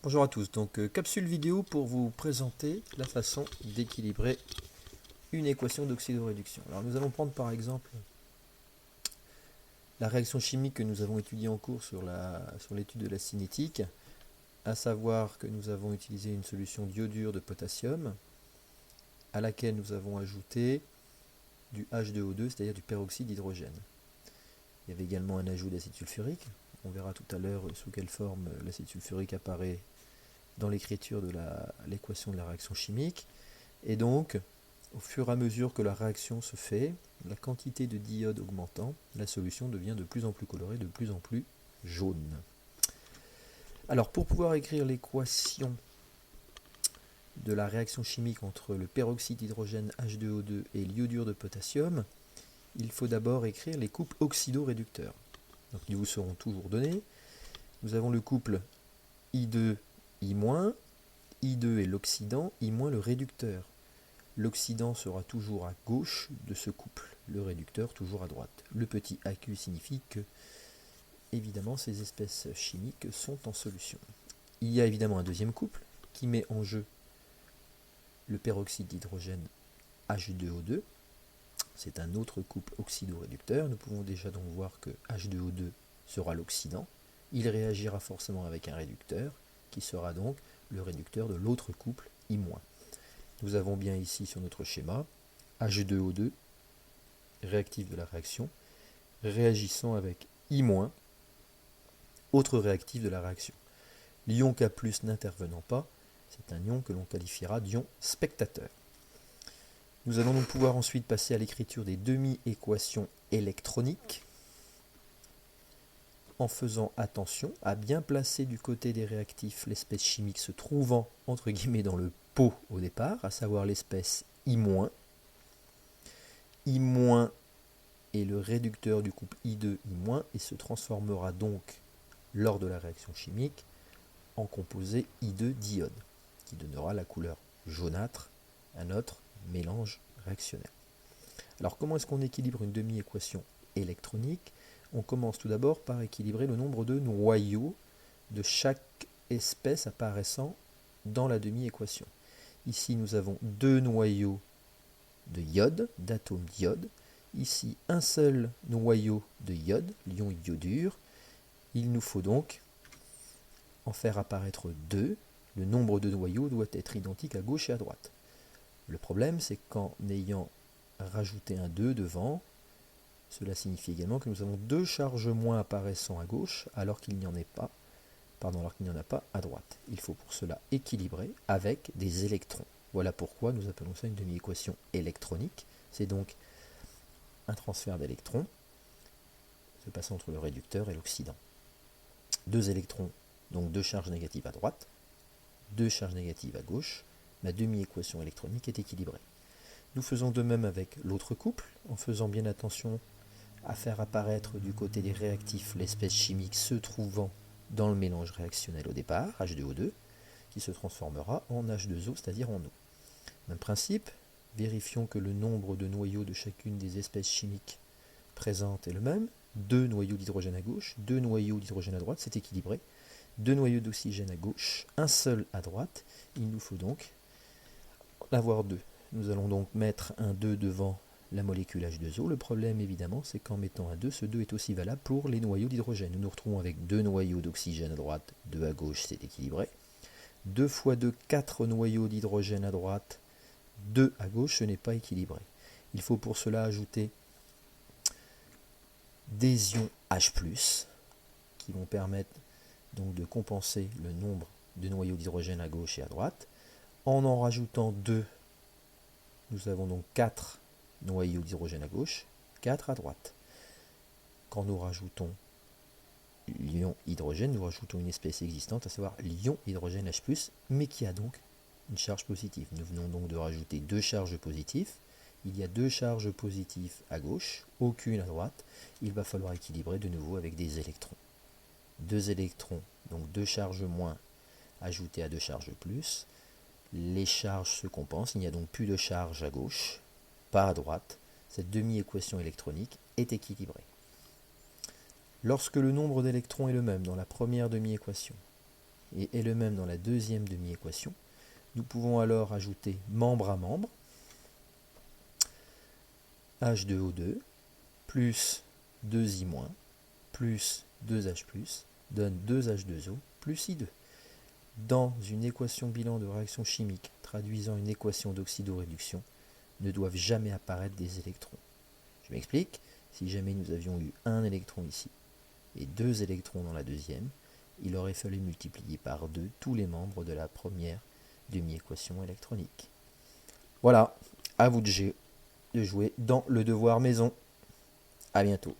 Bonjour à tous, capsule vidéo pour vous présenter la façon d'équilibrer une équation d'oxydoréduction. Alors nous allons prendre par exemple la réaction chimique que nous avons étudiée en cours sur l'étude de la cinétique, à savoir que nous avons utilisé une solution d'iodure de potassium à laquelle nous avons ajouté du H2O2, c'est-à-dire du peroxyde d'hydrogène. Il y avait également un ajout d'acide sulfurique. On verra tout à l'heure sous quelle forme l'acide sulfurique apparaît dans l'écriture de l'équation de la réaction chimique. Et donc, au fur et à mesure que la réaction se fait, la quantité de d'iode augmentant, la solution devient de plus en plus colorée, de plus en plus jaune. Alors, pour pouvoir écrire l'équation de la réaction chimique entre le peroxyde d'hydrogène H2O2 et l'iodure de potassium, il faut d'abord écrire les couples oxydoréducteurs. Donc, ils vous seront toujours donnés. Nous avons le couple I2, I-, I2 est l'oxydant, I- le réducteur. L'oxydant sera toujours à gauche de ce couple, le réducteur toujours à droite. Le petit AQ signifie que, évidemment, ces espèces chimiques sont en solution. Il y a évidemment un deuxième couple qui met en jeu le peroxyde d'hydrogène H2O2. C'est un autre couple oxydoréducteur. Nous pouvons déjà donc voir que H2O2 sera l'oxydant. Il réagira forcément avec un réducteur, qui sera donc le réducteur de l'autre couple I-. Nous avons bien ici sur notre schéma H2O2, réactif de la réaction, réagissant avec I-, autre réactif de la réaction. L'ion K+ n'intervenant pas, c'est un ion que l'on qualifiera d'ion spectateur. Nous allons donc pouvoir ensuite passer à l'écriture des demi-équations électroniques, en faisant attention à bien placer du côté des réactifs l'espèce chimique se trouvant entre guillemets dans le pot au départ, à savoir l'espèce I-. I- est le réducteur du couple I2, I- et se transformera donc lors de la réaction chimique en composé I2 d'iode, qui donnera la couleur jaunâtre à notre mélange réactionnel. Alors comment est-ce qu'on équilibre une demi-équation électronique? On commence tout d'abord par équilibrer le nombre de noyaux de chaque espèce apparaissant dans la demi-équation. Ici, nous avons deux noyaux de iode, d'atomes d'iode. Ici, un seul noyau de iode, l'ion iodure. Il nous faut donc en faire apparaître deux. Le nombre de noyaux doit être identique à gauche et à droite. Le problème, c'est qu'en ayant rajouté un 2 devant, cela signifie également que nous avons deux charges moins apparaissant à gauche alors qu'il n'y en a pas à droite. Il faut pour cela équilibrer avec des électrons. Voilà pourquoi nous appelons ça une demi-équation électronique. C'est donc un transfert d'électrons se passant entre le réducteur et l'oxydant. Deux électrons, donc deux charges négatives à droite, deux charges négatives à gauche. Ma demi-équation électronique est équilibrée. Nous faisons de même avec l'autre couple, en faisant bien attention à faire apparaître du côté des réactifs l'espèce chimique se trouvant dans le mélange réactionnel au départ, H2O2, qui se transformera en H2O, c'est-à-dire en eau. Même principe, vérifions que le nombre de noyaux de chacune des espèces chimiques présentes est le même. Deux noyaux d'hydrogène à gauche, deux noyaux d'hydrogène à droite, c'est équilibré. Deux noyaux d'oxygène à gauche, un seul à droite. Il nous faut donc en avoir deux. Nous allons donc mettre un 2 devant la molécule H2O. Le problème, évidemment, c'est qu'en mettant un 2, ce 2 est aussi valable pour les noyaux d'hydrogène. Nous nous retrouvons avec deux noyaux d'oxygène à droite, 2 à gauche, c'est équilibré. 2 fois 2, 4 noyaux d'hydrogène à droite, 2 à gauche, ce n'est pas équilibré. Il faut pour cela ajouter des ions H+, qui vont permettre donc de compenser le nombre de noyaux d'hydrogène à gauche et à droite. En rajoutant 2, nous avons donc 4 noyaux d'hydrogène à gauche, 4 à droite. Quand nous rajoutons l'ion hydrogène, nous rajoutons une espèce existante, à savoir l'ion hydrogène H+, mais qui a donc une charge positive. Nous venons donc de rajouter deux charges positives. Il y a deux charges positives à gauche, aucune à droite. Il va falloir équilibrer de nouveau avec des électrons. Deux électrons, donc deux charges moins ajoutées à deux charges plus. Les charges se compensent, il n'y a donc plus de charge à gauche, pas à droite. Cette demi-équation électronique est équilibrée. Lorsque le nombre d'électrons est le même dans la première demi-équation, et est le même dans la deuxième demi-équation, nous pouvons alors ajouter membre à membre, H2O2 plus 2I- plus 2H+, donne 2H2O plus I2. Dans une équation bilan de réaction chimique traduisant une équation d'oxydoréduction, ne doivent jamais apparaître des électrons. Je m'explique, si jamais nous avions eu un électron ici et 2 électrons dans la deuxième, il aurait fallu multiplier par 2 tous les membres de la première demi-équation électronique. Voilà, à vous de jouer dans le devoir maison. À bientôt.